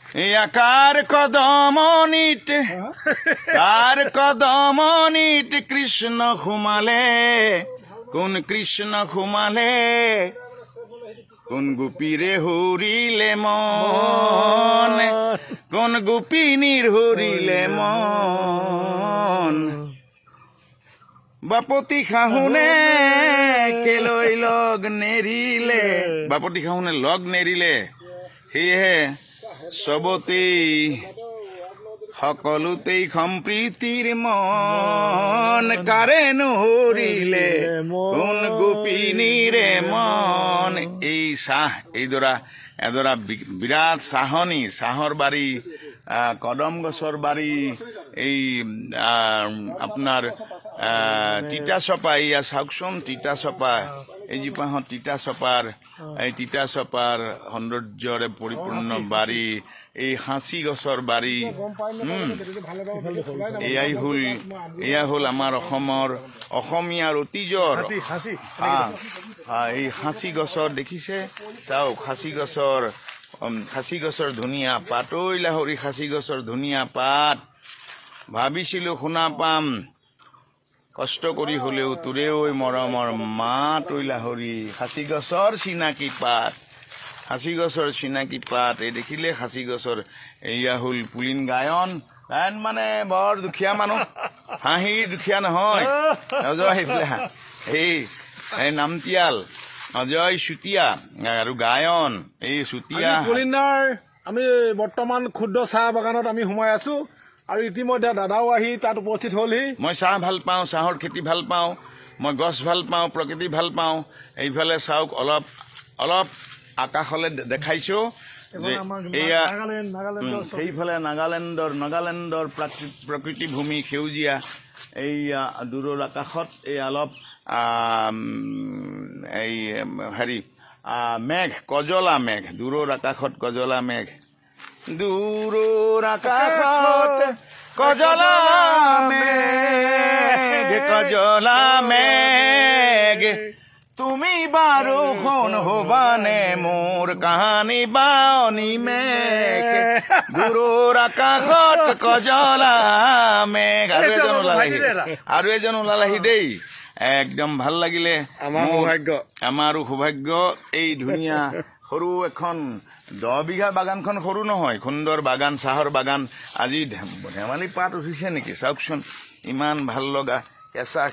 কাৰ কদমনিত কৃষ্ণ সোমালে কোন কৃষ্ণ সোমালে কোন গোপীৰে হৰিলে মন কোন গোপিনীৰ হৰিলে মন বাপতি শাহুনে কেলৈ লগ নেৰিলে বাপতি শাহুনে লগ নেৰিলে সেয়েহে চবতেই সকলোতেই সম্প্ৰীতিৰ মন কাৰে নহৰিলে কোন গোপিনীৰে মন এই চাহ এডৰা বিৰাট চাহনি চাহৰ বাৰী কদম গছৰ বাৰী এই আপোনাৰ তিতাচপা এয়া চাওকচোন তিতাচপা এই জোপাহঁত তিতাচপাৰ এই তিতাচপাৰ সৌন্দৰ্যৰে পৰিপূৰ্ণ বাৰী এই সাঁচি গছৰ বাৰী এয়া হ'ল আমাৰ অসমীয়াৰ অতীজৰ এই সাঁচি গছৰ দেখিছে চাওক খাচী গছৰ ধুনীয়া পাত ঐ লাহৰি খাচী গছৰ ধুনীয়া পাত ভাবিছিলো শুনা পাম কষ্ট কৰি হলেও তোৰে ঐ মৰমৰ মাত ঐ লাহৰি খাচী গছৰ চিনাকি পাত এই দেখিলে খাচী গছৰ এয়া হ'ল পুলিন গায়ন মানে বৰ দুখীয়া মানুহ হাঁহিৰ দুখীয়া নহয় অজয় এই নামতিয়াল অজয় চুতীয়া আৰু গায়ন এই চুতীয়া পুলিনাৰ আমি বৰ্তমান ক্ষুদ্ৰ চাহ বাগানত আমি সোমাই আছো আৰু ইতিমধ্যে দাদাও আহি তাত উপস্থিত হলহি মই চাহ ভাল পাওঁ চাহৰ খেতি ভাল পাওঁ মই গছ ভাল পাওঁ প্ৰকৃতি ভাল পাওঁ এইফালে চাওক অলপ আকাশলৈ দেখাইছো এয়া সেইফালে নাগালেণ্ডৰ প্ৰকৃতি ভূমি সেউজীয়া এইয়া দূৰৰ আকাশত এই অলপ এই হেৰি মেঘ কজলা মেঘ দূৰৰ আকাশত কজলা মেঘ দূৰৰ আকাশত কজলা মেঘ তুমি বাৰু শুন হবানে মোৰ কাহানী বাৱনী মেঘ দূৰৰ আকাশত কজলা মেঘ আৰু এজন ওলালেহি দেই একদম ভাল লাগিলে আমাৰো সৌভাগ্য এই ধুনীয়া সৰু এখন 10 বিঘা বাগানখন সৰু নহয় সুন্দৰ বাগান চাহৰ বাগান আজি ধেমালি পাত উঠিছে নেকি চাওকচোন ইমান ভাল লগা কেঁচা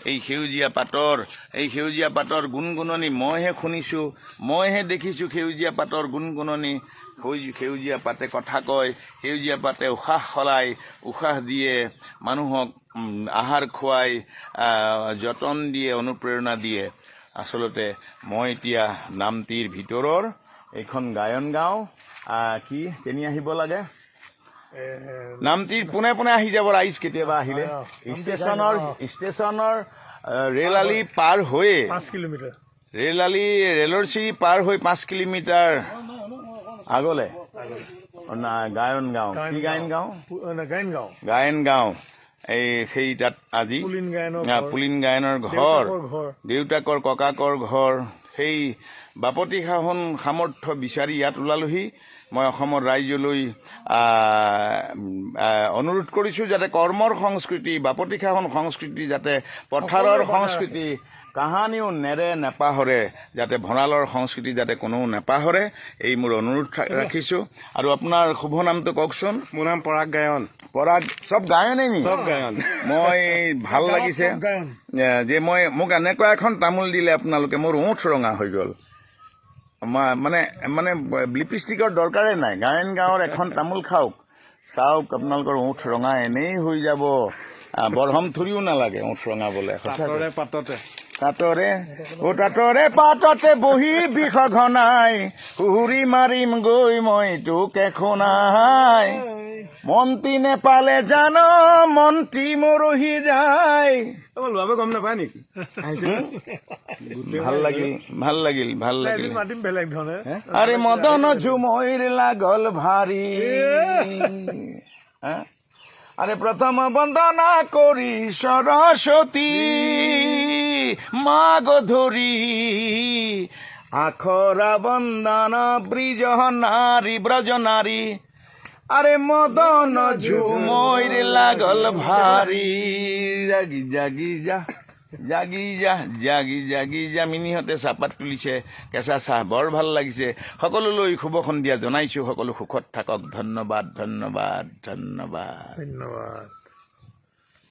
এই সেউজীয়া পাতৰ গুণগুণনি মইহে শুনিছো মইহে দেখিছো সেউজীয়া পাতৰ গুণগুণনি সেউজীয়া পাতে কথা কয় সেউজীয়া পাতে উশাহ সলাই উশাহ দিয়ে মানুহক আহাৰ খুৱাই যতন দিয়ে অনুপ্ৰেৰণা দিয়ে আচলতে মই এতিয়া নামটিৰ ভিতৰৰ এইখন গায়ন গাঁও কি কেনি আহিব লাগে নামটিৰ পোনে পোনে আহি যাব ৰাইজ কেতিয়াবা আহিলে ষ্টেচনৰ ৰেল পাৰ হৈ 5 কিলোমিটাৰ ৰেলৰ চিৰি পাৰ হৈ 5 কিলোমিটাৰ আগলে গায়ন গাঁও কি গায়ন গাঁও এই সেই তাত আজি পুলিন গায়নৰ ঘৰ দেউতাকৰ ককাকৰ ঘৰ সেই বাপতি শাহন সামৰ্থ্য বিচাৰি ইয়াত ওলালোহি মই অসমৰ ৰাইজলৈ অনুৰোধ কৰিছোঁ যাতে কৰ্মৰ সংস্কৃতি বাপতি শাহন সংস্কৃতি যাতে পথাৰৰ সংস্কৃতি কাহানিও নেপাহৰে যাতে ভঁৰালৰ সংস্কৃতি যাতে কোনো নেপাহৰে এই মোৰ অনুৰোধ ৰাখিছোঁ আৰু আপোনাৰ শুভ নামটো কওকচোন মোৰ নাম পৰাগ চব গায়নেই নি চব গায়ন মই ভাল লাগিছে যে মোক এনেকুৱা এখন তামোল দিলে আপোনালোকে মোৰ ওঁঠ ৰঙা হৈ গ'ল মানে লিপষ্টিকৰ দৰকাৰে নাই গায়ন গাঁৱৰ এখন তামোল খাওক চাওক আপোনালোকৰ ওঁঠ ৰঙা এনেই হৈ যাব বৰহম থুৰিও নালাগে ওঁঠ ৰঙাবলে তাতৰে পাততে বহি বিষ ঘনাই সুহুৰি মাৰিম গৈ মই তোকে শুনাই মন্ত্ৰী নেপালে জান মন্ত্ৰী মৰহি যায় গম নাপায় নেকি ভাল লাগিল আৰে মদন ঝুমৈৰ লাগল ভাৰী আৰে প্ৰথম বন্দনা কৰি সৰস্বতী মাগ ধৰি আখৰা বন্দনা ব্ৰিজ নাৰী ব্ৰজ নাৰী আৰে মদন ঝুমৈৰ লাগল ভাৰী জাগি জাগি যা জাগি যা জাগি জাগি যা মিনিহঁতে চাহপাত তুলিছে কেঁচা চাহ বৰ ভাল লাগিছে সকলোলৈ শুভ সন্ধিয়া জনাইছোঁ সকলো সুখত থাকক ধন্যবাদ ধন্যবাদ ধন্যবাদ ধন্যবাদ।